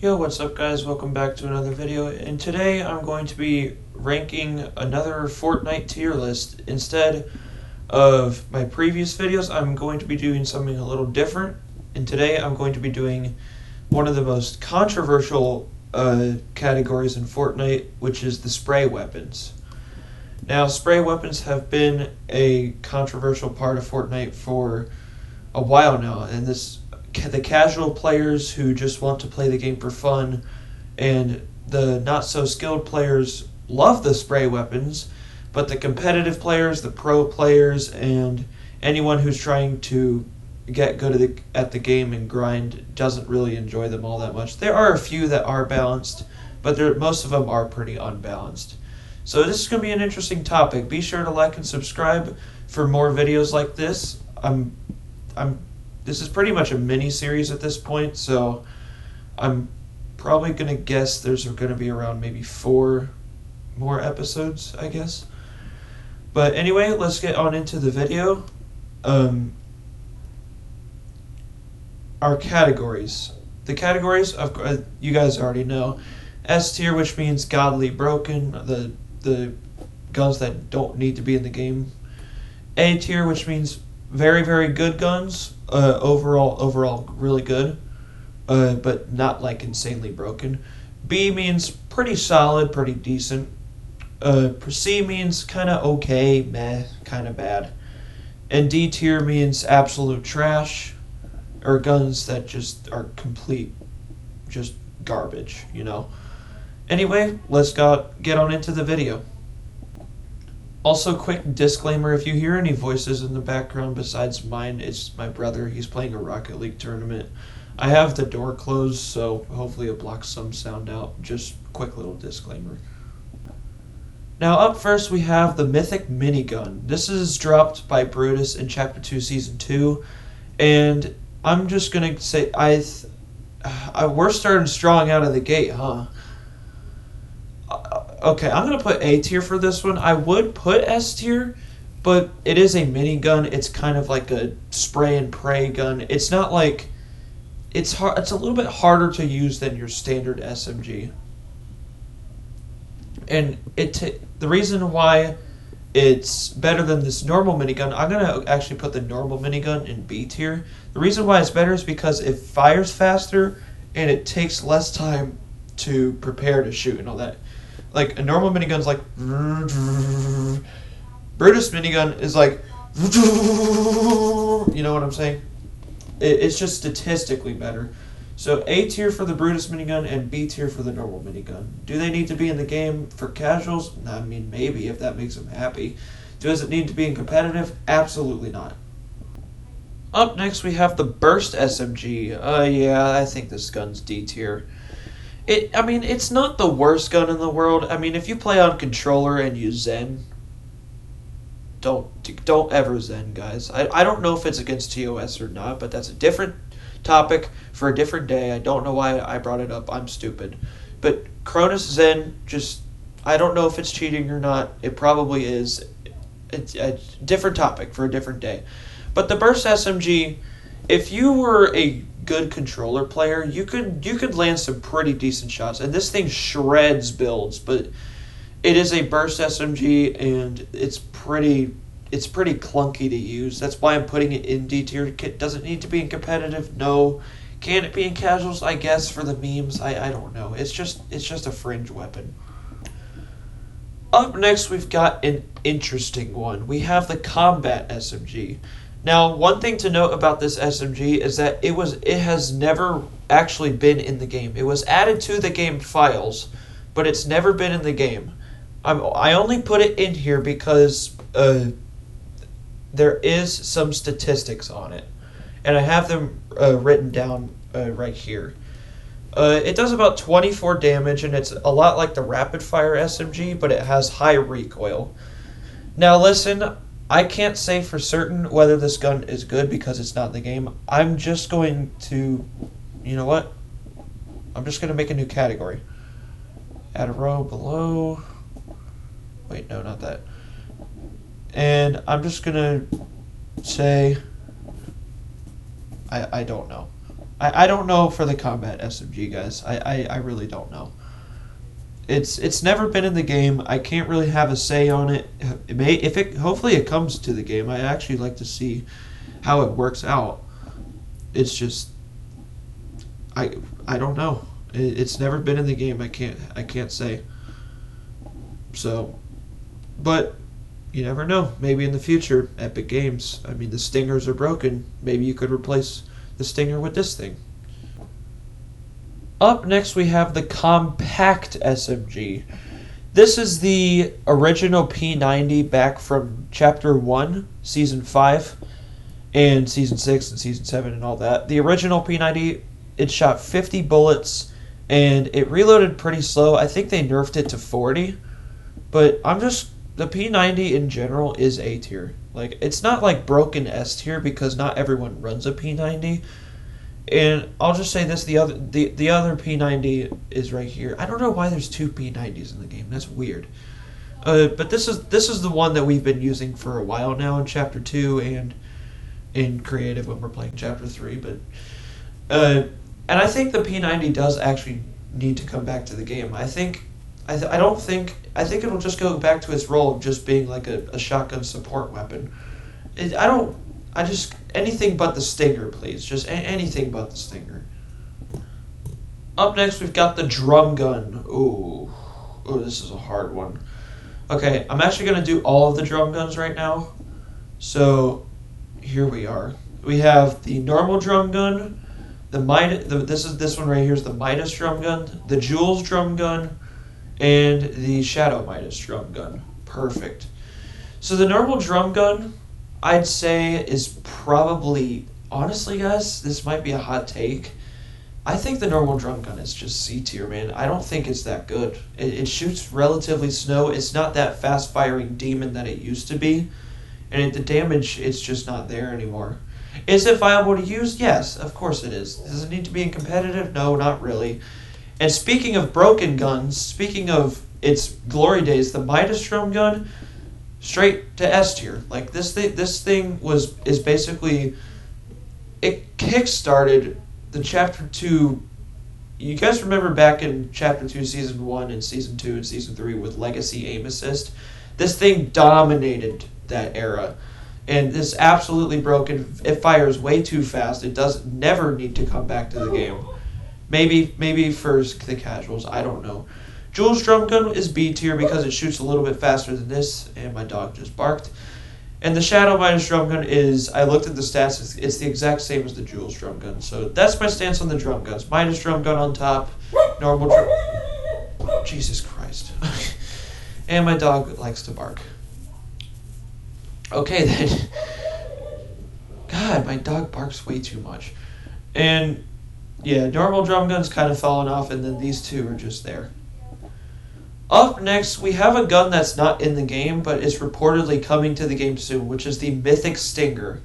Yo, what's up guys? Welcome back to another video, and today I'm going to be ranking another Fortnite tier list. Instead of my previous videos, I'm going to be doing something a little different, and today I'm going to be doing one of the most controversial categories in Fortnite, which is the spray weapons. Now, spray weapons have been a controversial part of Fortnite for a while now, and the casual players who just want to play the game for fun and the not so skilled players love the spray weapons, but the competitive players, the pro players, and anyone who's trying to get good at the game and grind doesn't really enjoy them all that much. There are a few that are balanced, but most of them are pretty unbalanced. So this is going to be an interesting topic. Be sure to like and subscribe for more videos like this. This is pretty much a mini series at this point, so I'm probably going to guess there's going to be around maybe 4 more episodes, I guess. But anyway, let's get on into the video. Our categories. The categories, of you guys already know. S tier, which means godly broken, the guns that don't need to be in the game. A tier, which means very, very good guns. Overall really good, but not like insanely broken. B means pretty solid, pretty decent. C means kind of okay, meh, kind of bad. And D tier means absolute trash, or guns that just are complete, just garbage, you know. Anyway, let's get on into the video. Also, quick disclaimer, if you hear any voices in the background besides mine, it's my brother. He's playing a Rocket League tournament. I have the door closed, so hopefully it blocks some sound out. Just quick little disclaimer. Now up first we have the Mythic Minigun. This is dropped by Brutus in Chapter 2, Season 2. And I'm just going to say, we're starting strong out of the gate, huh? Okay, I'm going to put A tier for this one. I would put S tier, but it is a minigun. It's kind of like a spray and pray gun. It's not like... It's a little bit harder to use than your standard SMG. And the reason why it's better than this normal minigun, I'm going to actually put the normal minigun in B tier. The reason why it's better is because it fires faster and it takes less time to prepare to shoot and all that. Like, a normal minigun's like... Brutus minigun is like... You know what I'm saying? It's just statistically better. So A tier for the Brutus minigun and B tier for the normal minigun. Do they need to be in the game for casuals? I mean, maybe, if that makes them happy. Does it need to be in competitive? Absolutely not. Up next we have the Burst SMG. Yeah, I think this gun's D tier. It's not the worst gun in the world. I mean, if you play on controller and use Zen, don't ever Zen, guys. I don't know if it's against TOS or not, but that's a different topic for a different day. I don't know why I brought it up. I'm stupid. But Cronus Zen, I don't know if it's cheating or not. It probably is. It's a different topic for a different day. But the Burst SMG, if you were a good controller player, you could land some pretty decent shots, and this thing shreds builds. But it is a Burst SMG, and it's pretty clunky to use. That's why I'm putting it in D tier. Does it need to be in competitive? No. Can it be in casuals? I guess for the memes. I don't know. It's just a fringe weapon. Up next, we've got an interesting one. We have the Combat SMG. Now, one thing to note about this SMG is that it has never actually been in the game. It was added to the game files, but it's never been in the game. I only put it in here because there is some statistics on it, and I have them written down right here. It does about 24 damage, and it's a lot like the Rapid Fire SMG, but it has high recoil. Now listen, I can't say for certain whether this gun is good because it's not in the game. I'm just going to, you know what? I'm just going to make a new category. Add a row below. Wait, no, not that. And I'm just going to say, I don't know. I don't know for the combat SMG, guys. I really don't know. It's never been in the game. I can't really have a say on it. Hopefully it comes to the game. I actually like to see how it works out. It's just I don't know. It's never been in the game. I can't say. So, but you never know. Maybe in the future, Epic Games. I mean, the Stingers are broken. Maybe you could replace the Stinger with this thing. Up next, we have the Compact SMG. This is the original P90 back from Chapter 1, Season 5, and Season 6 and Season 7 and all that. The original P90, it shot 50 bullets, and it reloaded pretty slow. I think they nerfed it to 40, but the P90 in general is A tier. Like, it's not like broken S tier because not everyone runs a P90. And I'll just say this: the other P90 is right here. I don't know why there's two P90s in the game. That's weird. But this is the one that we've been using for a while now in Chapter 2 and in creative when we're playing Chapter 3. But and I think the P90 does actually need to come back to the game. I think it'll just go back to its role of just being like a shotgun support weapon. Anything but the Stinger, please. Just anything but the Stinger. Up next, we've got the Drum Gun. Ooh, this is a hard one. Okay, I'm actually going to do all of the drum guns right now. So, here we are. We have the normal drum gun, this one right here is the Midas Drum Gun, the Jules Drum Gun, and the Shadow Midas Drum Gun. Perfect. So the normal drum gun, I'd say, is probably, honestly guys, this might be a hot take. I think the normal drum gun is just C tier, man. I don't think it's that good. It shoots relatively slow. It's not that fast firing demon that it used to be. And the damage, it's just not there anymore. Is it viable to use? Yes, of course it is. Does it need to be in competitive? No, not really. And speaking of broken guns, speaking of its glory days, the Midas Drum Gun, straight to S tier. Like this thing is basically, it kickstarted the Chapter 2. You guys remember back in Chapter 2, Season 1 and Season 2 and Season 3 with Legacy Aim Assist? This thing dominated that era. And it's absolutely broken. It fires way too fast. It never need to come back to the game. Maybe for the casuals, I don't know. Jules Drum Gun is B tier because it shoots a little bit faster than this, and my dog just barked. And the Shadow Midas Drum Gun is, I looked at the stats, it's the exact same as the Jules Drum Gun. So that's my stance on the drum guns. Midas Drum Gun on top, normal drum... Jesus Christ. And my dog likes to bark. Okay then. God, my dog barks way too much. And yeah, normal drum gun's kind of fallen off, and then these two are just there. Up next, we have a gun that's not in the game, but is reportedly coming to the game soon, which is the Mythic Stinger.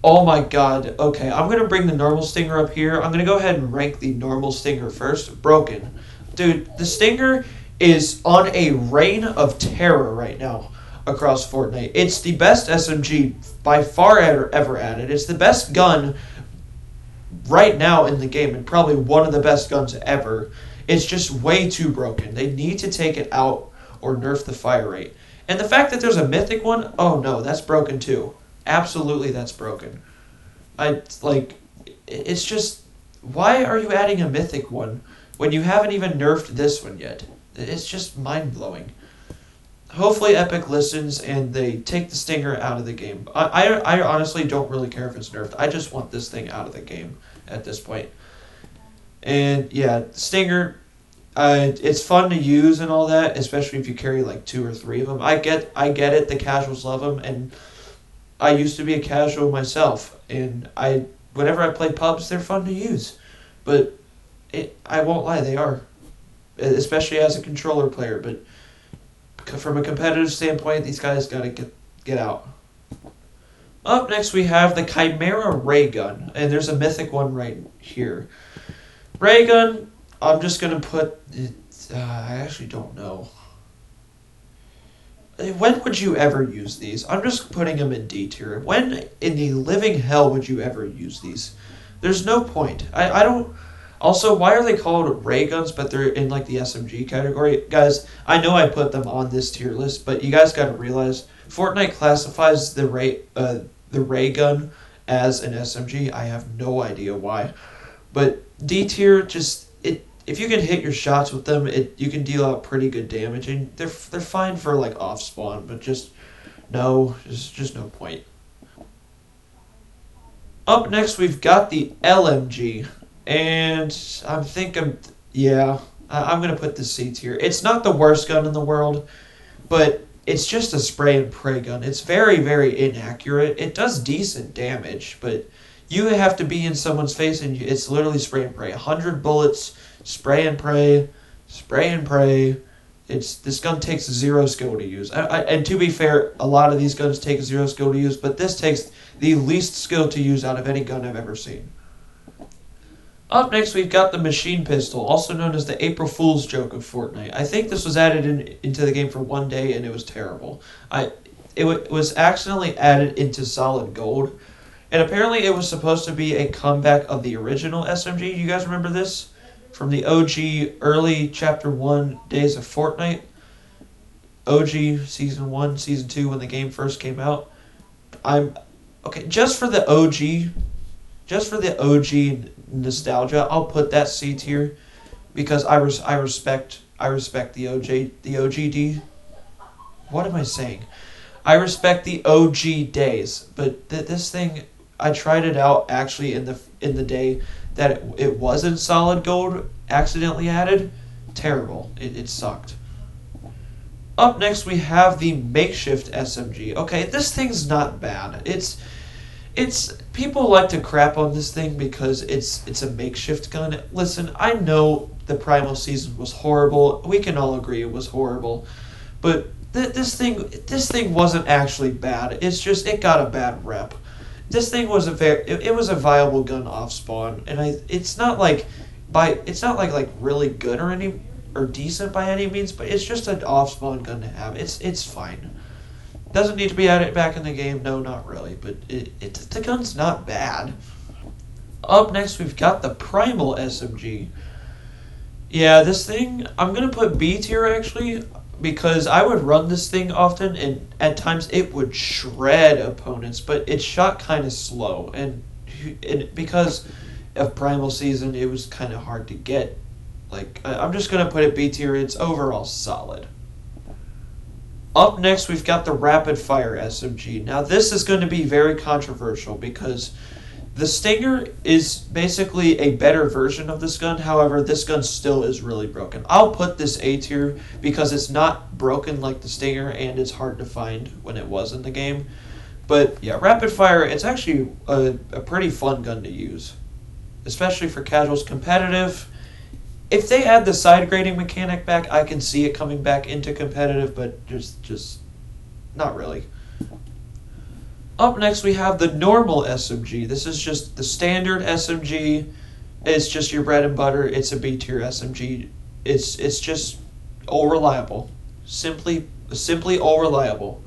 Oh my god. Okay, I'm going to bring the normal Stinger up here. I'm going to go ahead and rank the normal Stinger first. Broken. Dude, the Stinger is on a reign of terror right now across Fortnite. It's the best SMG by far ever added. It's the best gun right now in the game, and probably one of the best guns ever. It's just way too broken. They need to take it out or nerf the fire rate. And the fact that there's a mythic one, oh no, that's broken too. Absolutely, that's broken. It's just, why are you adding a mythic one when you haven't even nerfed this one yet? It's just mind-blowing. Hopefully Epic listens and they take the Stinger out of the game. I honestly don't really care if it's nerfed. I just want this thing out of the game at this point. And yeah, Stinger, it's fun to use and all that, especially if you carry like 2 or 3 of them. I get it, the casuals love them, and I used to be a casual myself, and whenever I play pubs, they're fun to use. But I won't lie, they are, especially as a controller player. But from a competitive standpoint, these guys gotta get out. Up next, we have the Chimera Ray Gun, and there's a mythic one right here. Ray Gun, I'm just going to put it, I actually don't know. When would you ever use these? I'm just putting them in D tier. When in the living hell would you ever use these? There's no point. I don't. Also, why are they called ray guns, but they're in like the SMG category? Guys, I know I put them on this tier list, but you guys got to realize Fortnite classifies the ray gun as an SMG. I have no idea why, but D tier just it. If you can hit your shots with them, you can deal out pretty good damage, and they're fine for like off spawn, but just no point. Up next, we've got the LMG. And I'm going to put the C tier. It's not the worst gun in the world, but it's just a spray and pray gun. It's very, very inaccurate. It does decent damage, but you have to be in someone's face, and it's literally spray and pray. 100 bullets, spray and pray, spray and pray. This gun takes 0 skill to use. And to be fair, a lot of these guns take 0 skill to use, but this takes the least skill to use out of any gun I've ever seen. Up next, we've got the machine pistol, also known as the April Fool's joke of Fortnite. I think this was added into the game for one day, and it was terrible. It was accidentally added into solid gold, and apparently it was supposed to be a comeback of the original SMG. You guys remember this? From the OG early Chapter 1 days of Fortnite. OG Season 1, Season 2, when the game first came out. Just for the OG nostalgia, I'll put that C tier because I respect the OGD. What am I saying? I respect the OG days, but this thing, I tried it out actually in the day that it wasn't solid gold accidentally added. Terrible. It sucked. Up next, we have the makeshift SMG. Okay, this thing's not bad. It's people like to crap on this thing because it's a makeshift gun. Listen, I know the Primal season was horrible. We can all agree it was horrible, but this thing wasn't actually bad. It's just it got a bad rep. This thing was it was a viable gun off spawn, and it's not like really good or decent by any means, but it's just an off spawn gun to have. It's fine. Doesn't need to be added back in the game. No, not really. But the gun's not bad. Up next, we've got the Primal Smg. Yeah, this thing, I'm going to put B tier actually, because I would run this thing often, and at times it would shred opponents, but it shot kind of slow. And because of Primal Season, it was kind of hard to get. I'm just going to put it B tier. It's overall solid. Up next, we've got the Rapid Fire SMG. Now, this is going to be very controversial because the Stinger is basically a better version of this gun. However, this gun still is really broken. I'll put this A tier because it's not broken like the Stinger, and it's hard to find when it was in the game. But yeah, Rapid Fire, it's actually a pretty fun gun to use, especially for casuals. Competitive, if they add the side grading mechanic back, I can see it coming back into competitive, but just not really. Up next, we have the normal SMG. This is just the standard SMG. It's just your bread and butter. It's a B tier SMG. It's just all reliable. Simply all reliable.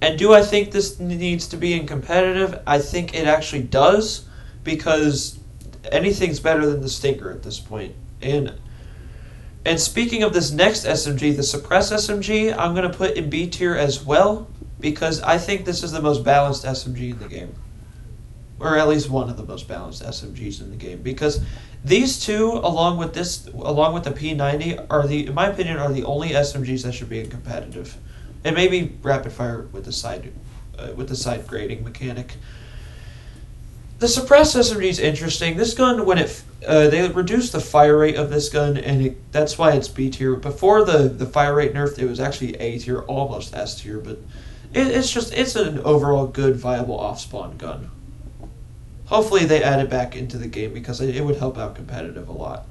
And do I think this needs to be in competitive? I think it actually does, because anything's better than the Stinger at this point. And speaking of this next SMG, the Suppress SMG, I'm going to put in B tier as well, because I think this is the most balanced SMG in the game. Or at least one of the most balanced SMGs in the game. Because these two, along with the P90, in my opinion, are the only SMGs that should be in competitive. And maybe Rapid Fire with the side grading mechanic. The Suppress SMG is interesting. This gun, when they reduced the fire rate of this gun, and that's why it's B tier. Before the fire rate nerfed, it was actually A tier, almost S tier, but it's an overall good, viable off-spawn gun. Hopefully they add it back into the game, because it would help out competitive a lot.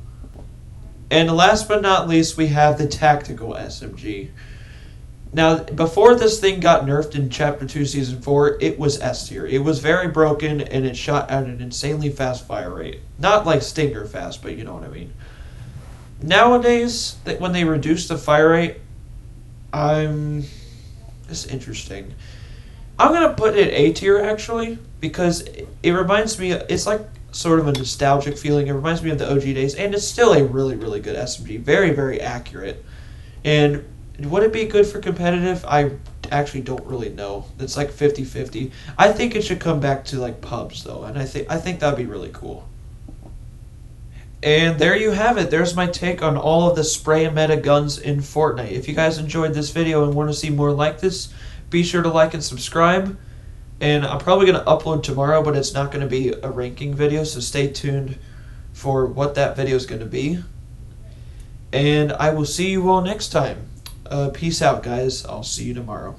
And last but not least, we have the Tactical SMG. Now, before this thing got nerfed in Chapter 2, Season 4, it was S tier. It was very broken, and it shot at an insanely fast fire rate. Not like Stinger fast, but you know what I mean. Nowadays, when they reduce the fire rate, it's interesting. I'm gonna put it A tier actually, because it reminds me. It's like sort of a nostalgic feeling. It reminds me of the OG days, and it's still a really, really good SMG. Very, very accurate. And would it be good for competitive? I actually don't really know. It's like 50-50. I think it should come back to like pubs though, and I think that'd be really cool. And there you have it. There's my take on all of the spray and meta guns in Fortnite. If you guys enjoyed this video and want to see more like this, be sure to like and subscribe. And I'm probably going to upload tomorrow, but it's not going to be a ranking video, so stay tuned for what that video is going to be. And I will see you all next time. Peace out, guys. I'll see you tomorrow.